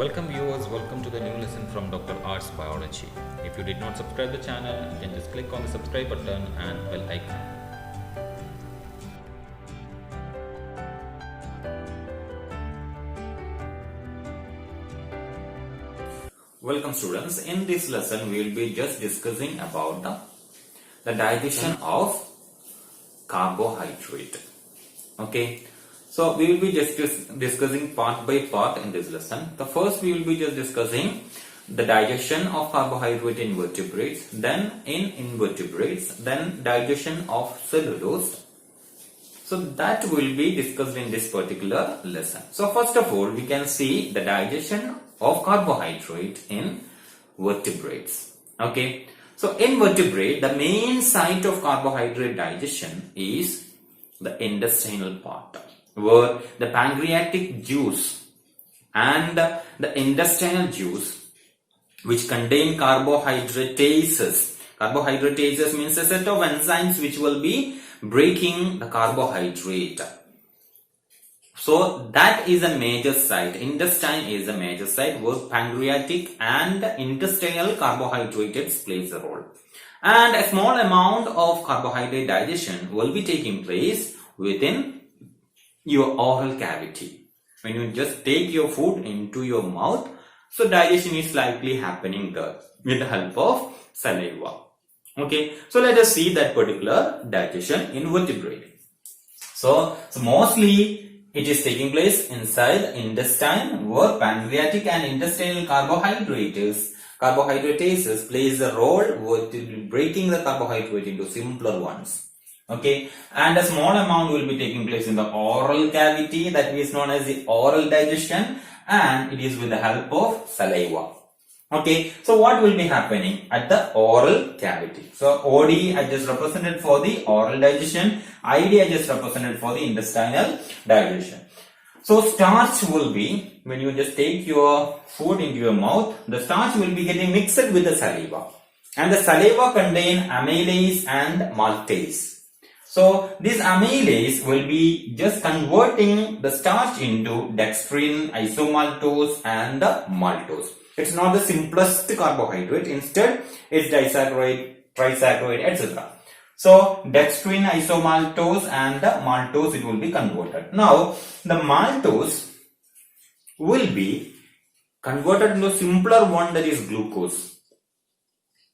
Welcome viewers, welcome to the new lesson from Dr. Arts Biology. If you did not subscribe the channel, then just click on the subscribe button and bell icon. Welcome students, in this lesson we will be just discussing about the digestion of carbohydrate. Okay. So we will be just discussing part by part in this lesson. The first we will be just discussing the digestion of carbohydrate in vertebrates, then in invertebrates, then digestion of cellulose. So that will be discussed in this particular lesson. So first of all, we can see the digestion of carbohydrate in vertebrates. Okay. So in vertebrate, the main site of carbohydrate digestion is the intestinal part, where the pancreatic juice and the intestinal juice, which contain carbohydratases. Carbohydratases means a set of enzymes which will be breaking the carbohydrate. So that is a major site. Intestine is a major site where pancreatic and intestinal carbohydrates plays a role. And a small amount of carbohydrate digestion will be taking place within your oral cavity. When you just take your food into your mouth, so digestion is likely happening there with the help of saliva. Okay, so let us see that particular digestion in vertebrate. So mostly it is taking place inside the intestine, where pancreatic and intestinal carbohydratases plays a role with breaking the carbohydrate into simpler ones. Okay, and a small amount will be taking place in the oral cavity, that is known as the oral digestion, and it is with the help of saliva. Okay, so what will be happening at the oral cavity? So OD I just represented for the oral digestion, ID I just represented for the intestinal digestion. So starch will be, when you just take your food into your mouth, the starch will be getting mixed with the saliva, and the saliva contain amylase and maltase. So this amylase will be just converting the starch into dextrin, isomaltose and maltose. It's not the simplest carbohydrate. Instead, it's disaccharide, trisaccharide, etc. So dextrin, isomaltose and maltose, it will be converted. Now the maltose will be converted into a simpler one, that is glucose.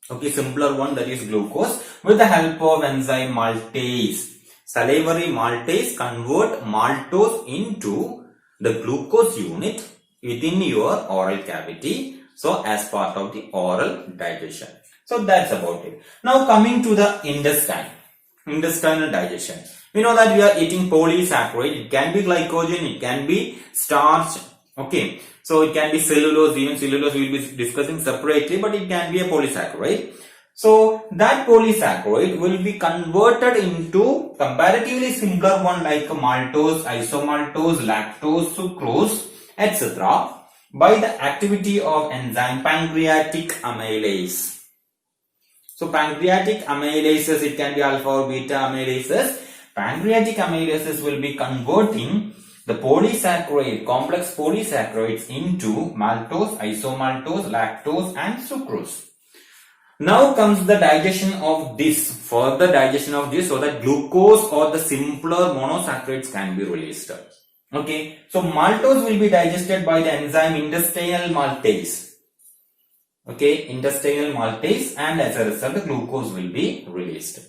Okay, simpler one, that is glucose, with the help of enzyme maltase. Salivary maltase convert maltose into the glucose unit within your oral cavity. So as part of the oral digestion. So that's about it. Now coming to the intestinal digestion. We know that we are eating polysaccharide. It can be glycogen, it can be starch. Okay. So it can be cellulose, even cellulose we will be discussing separately, but it can be a polysaccharide. So that polysaccharide will be converted into comparatively simpler one like maltose, isomaltose, lactose, sucrose, etc. by the activity of enzyme pancreatic amylase. So pancreatic amylases, it can be alpha or beta amylases. Pancreatic amylases will be converting the polysaccharide, complex polysaccharides into maltose, isomaltose, lactose and sucrose. Now comes the digestion of this, further digestion of this, so that glucose or the simpler monosaccharides can be released. Okay, so maltose will be digested by the enzyme intestinal maltase. Okay, intestinal maltase, and as a result glucose will be released.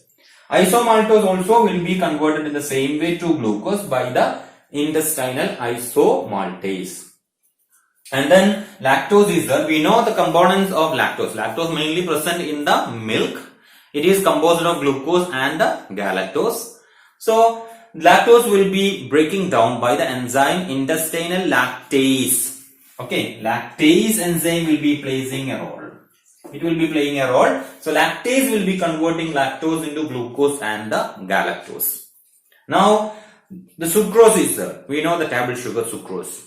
Isomaltose also will be converted in the same way to glucose by the intestinal isomaltase. And then lactose is there. We know the components of lactose. Lactose mainly present in the milk. It is composed of glucose and galactose. So lactose will be breaking down by the enzyme intestinal lactase. Okay, lactase enzyme will be playing a role. It will be playing a role. So lactase will be converting lactose into glucose and the galactose. Now the sucrose is there. We know the table sugar sucrose.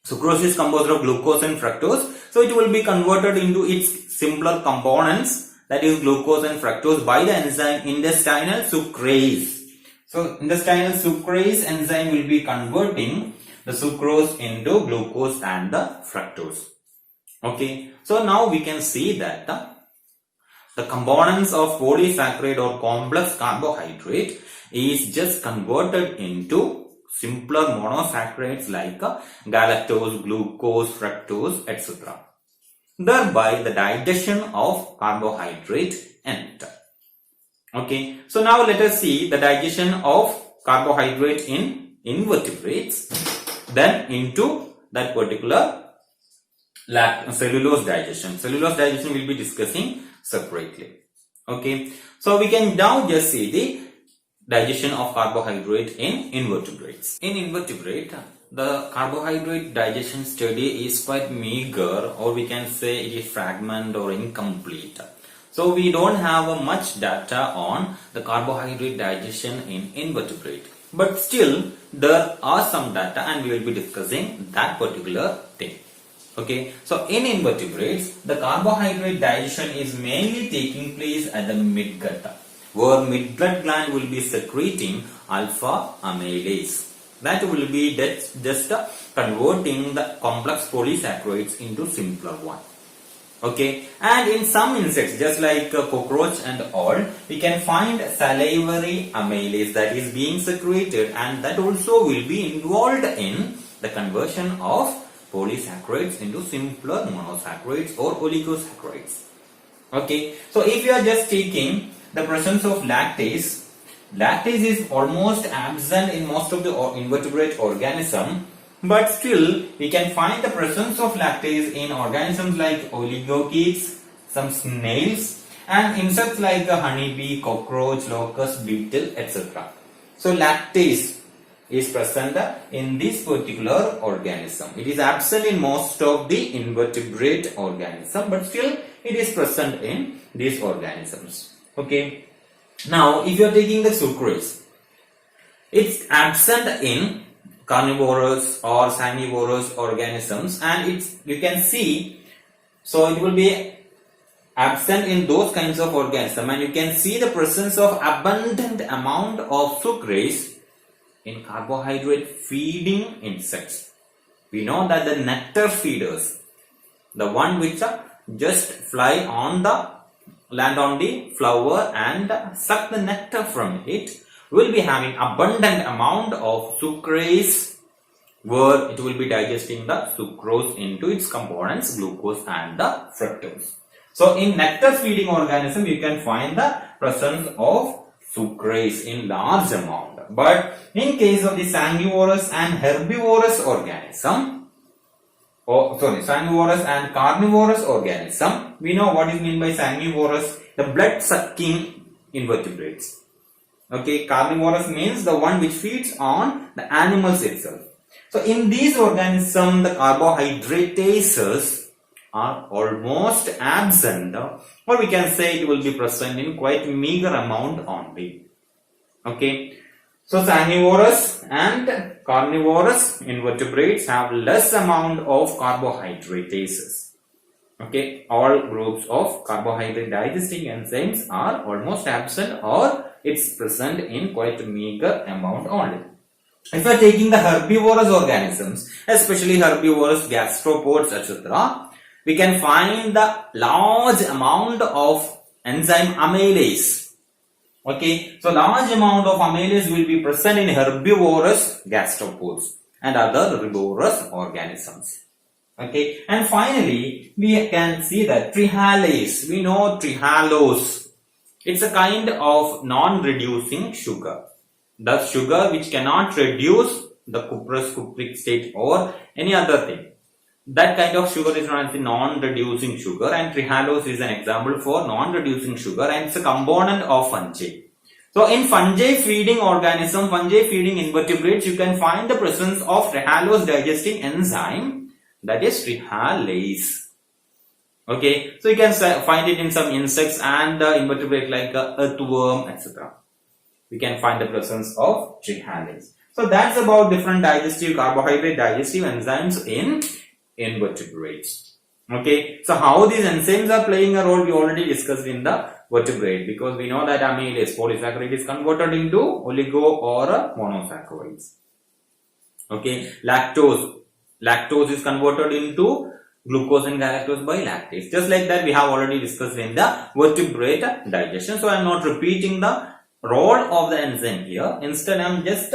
Sucrose is composed of glucose and fructose. So it will be converted into its simpler components, that is glucose and fructose, by the enzyme intestinal sucrase. So intestinal sucrase enzyme will be converting the sucrose into glucose and the fructose. Okay, so now we can see that the components of polysaccharide or complex carbohydrate is just converted into simpler monosaccharides like galactose, glucose, fructose, etc. Thereby the digestion of carbohydrate ends. Okay, so now let us see the digestion of carbohydrate in invertebrates, then into that particular cellulose digestion. Cellulose digestion we will be discussing separately. Okay, so we can now just see the digestion of carbohydrate in invertebrates. In invertebrate, the carbohydrate digestion study is quite meager, or we can say it is fragment or incomplete. So we don't have much data on the carbohydrate digestion in invertebrate. But still there are some data and we will be discussing that particular thing. Okay, so in invertebrates, the carbohydrate digestion is mainly taking place at the midgut, where midgut gland will be secreting alpha amylase. That will be just converting the complex polysaccharides into simpler one. Okay, and in some insects, just like cockroach and all, we can find salivary amylase that is being secreted, and that also will be involved in the conversion of polysaccharides into simpler monosaccharides or oligosaccharides. Okay, so if you are just taking the presence of lactase, lactase is almost absent in most of the invertebrate organism, but still we can find the presence of lactase in organisms like oligochaetes, some snails, and insects like honeybee, cockroach, locust, beetle, etc. So lactase is present in this particular organism. It is absent in most of the invertebrate organism, but still it is present in these organisms. Okay. Now, if you are taking the sucrase, it's absent in carnivorous or sanguivorous organisms, and you can see, so it will be absent in those kinds of organisms, and you can see the presence of abundant amount of sucrase in carbohydrate feeding insects. We know that the nectar feeders, the one which just fly on the land on the flower and suck the nectar from it, will be having abundant amount of sucrase, where it will be digesting the sucrose into its components, glucose and the fructose. So in nectar feeding organism, you can find the presence of sucrase in large amount. But in case of the sanguivorous and herbivorous organism, sanguivorous and carnivorous organism, we know what is meant by sanguivorous, the blood sucking invertebrates. Okay, carnivorous means the one which feeds on the animals itself. So in these organisms, the carbohydratases are almost absent, or we can say it will be present in quite meager amount only. Okay, so sanguivorous and carnivorous invertebrates have less amount of carbohydratases. Okay, all groups of carbohydrate digesting enzymes are almost absent, or it's present in quite meager amount only. If you are taking the herbivorous organisms, especially herbivorous gastropods, etc., we can find the large amount of enzyme amylase. Okay, so large amount of amylase will be present in herbivorous gastropods and other herbivorous organisms. Okay, and finally we can see that trehalase. We know trehalose. It's a kind of non-reducing sugar. The sugar which cannot reduce the cuprous cupric state or any other thing. That kind of sugar is known as the non-reducing sugar, and trehalose is an example for non-reducing sugar, and it's a component of fungi. So in fungi feeding organism, fungi feeding invertebrates, you can find the presence of trehalose digesting enzyme, that is trehalase. Okay, so you can find it in some insects and invertebrate like earthworm, etc. We can find the presence of trehalase. So that's about different carbohydrate digestive enzymes in invertebrates. Okay, so how these enzymes are playing a role, we already discussed in the vertebrate, because we know that amylase, polysaccharide, is converted into oligo or monosaccharides. Okay, lactose is converted into glucose and galactose by lactase. Just like that, we have already discussed in the vertebrate digestion. So I am not repeating the role of the enzyme here. Instead, I am just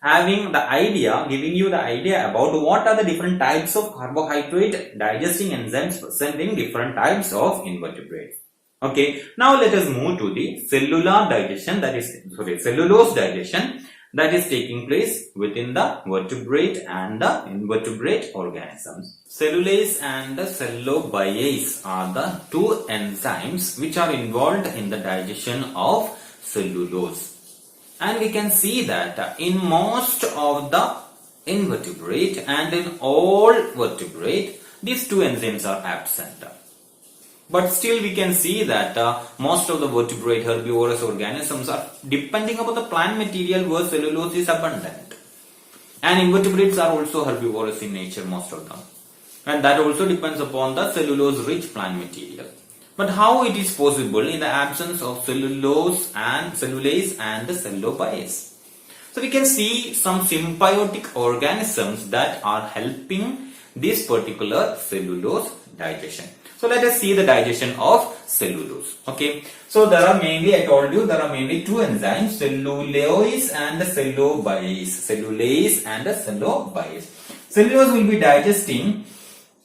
having the idea, giving you the idea about what are the different types of carbohydrate digesting enzymes present in different types of invertebrates. Okay, now let us move to the cellular digestion, that is, cellulose digestion that is taking place within the vertebrate and the invertebrate organisms. Cellulase and the cellobiase are the two enzymes which are involved in the digestion of cellulose. And we can see that in most of the invertebrate and in all vertebrate, these two enzymes are absent. But still we can see that most of the vertebrate herbivorous organisms are depending upon the plant material where cellulose is abundant. And invertebrates are also herbivorous in nature, most of them. And that also depends upon the cellulose rich plant material. But how it is possible in the absence of cellulose and cellulase and the cellobiase? So we can see some symbiotic organisms that are helping this particular cellulose digestion. So let us see the digestion of cellulose. Okay. So there are mainly, I told you, there are mainly two enzymes, cellulose and the cellobiase. Cellulase and the cellobiase. Cellulose will be digesting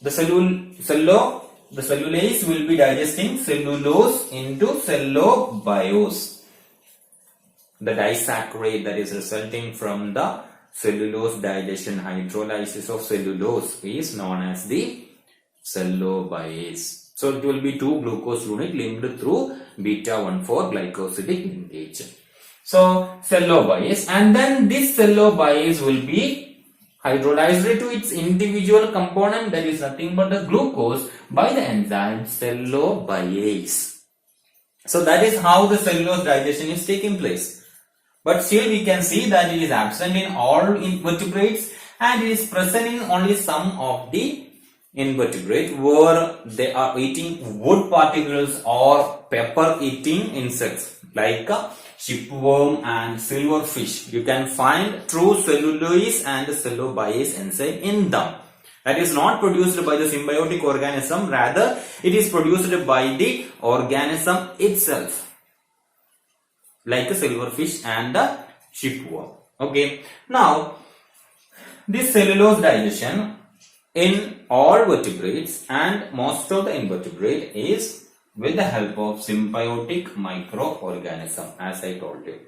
the cellulase will be digesting cellulose into cellobiose. The disaccharide that is resulting from the cellulose digestion, hydrolysis of cellulose, is known as the cellobiase. So it will be two glucose unit linked through beta-1,4 glycosidic linkage. So cellobiase, and then this cellobiase will be hydrolyzed to its individual component, that is nothing but the glucose, by the enzyme cellobiase. So that is how the cellulose digestion is taking place. But still we can see that it is absent in all invertebrates and it is present in only some of the invertebrate where they are eating wood particles or pepper eating insects like shipworm and silverfish. You can find true cellulose and cellobiase enzyme in them. That is not produced by the symbiotic organism, rather it is produced by the organism itself, like a silverfish and a shipworm. Okay. Now, this cellulose digestion in all vertebrates and most of the invertebrate is with the help of symbiotic microorganism, as I told you.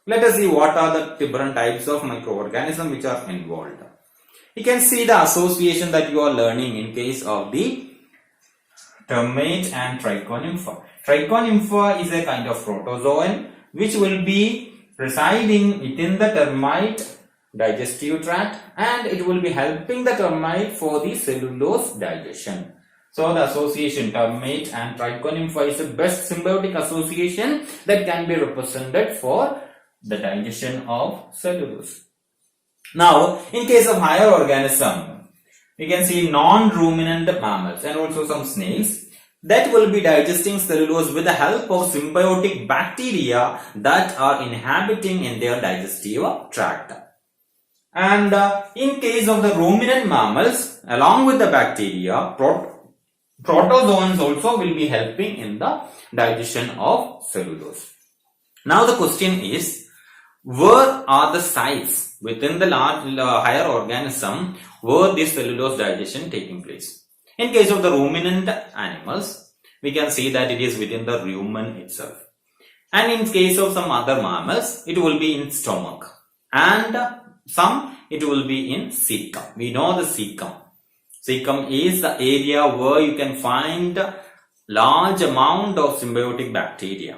Let us see what are the different types of microorganisms which are involved. You can see the association that you are learning in case of the termite and trichonympha. Trichonympha is a kind of protozoan which will be residing within the termite digestive tract and it will be helping the termite for the cellulose digestion. So the association termite and trichonympha is the best symbiotic association that can be represented for the digestion of cellulose. Now, in case of higher organism, we can see non-ruminant mammals and also some snails that will be digesting cellulose with the help of symbiotic bacteria that are inhabiting in their digestive tract. And in case of the ruminant mammals, along with the bacteria, protozoans also will be helping in the digestion of cellulose. Now the question is, where are the sites within the higher organism where this cellulose digestion taking place? In case of the ruminant animals, we can see that it is within the rumen itself. And in case of some other mammals, it will be in stomach. And some it will be in cecum. We know the cecum. Cecum is the area where you can find large amount of symbiotic bacteria.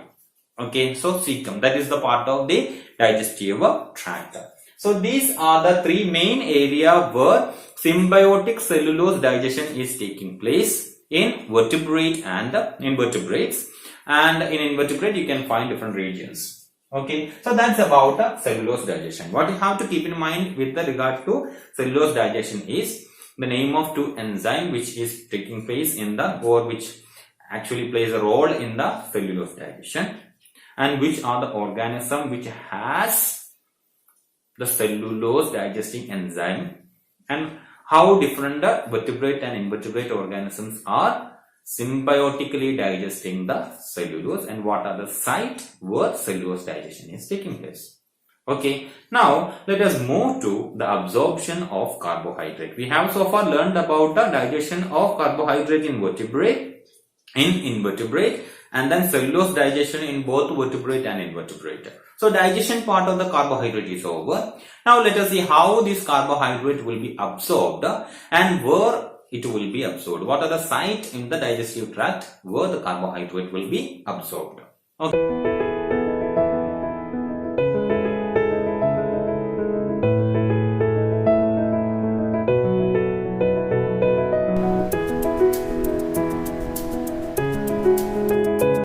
Okay, so cecum, that is the part of the digestive tract. So these are the three main areas where symbiotic cellulose digestion is taking place in vertebrate and invertebrates. And in invertebrate you can find different regions. Okay, so that's about cellulose digestion. What you have to keep in mind with regard to cellulose digestion is the name of two enzymes which is taking place in the, or which actually plays a role in the cellulose digestion, and which are the organism which has the cellulose digesting enzyme, and how different vertebrate and invertebrate organisms are symbiotically digesting the cellulose, and what are the sites where cellulose digestion is taking place. Okay, now let us move to the absorption of carbohydrate. We have so far learned about the digestion of carbohydrate in vertebrate, in invertebrate, and then cellulose digestion in both vertebrate and invertebrate. So digestion part of the carbohydrate is over. Now let us see how this carbohydrate will be absorbed and where it will be absorbed. What are the sites in the digestive tract where the carbohydrate will be absorbed? Okay.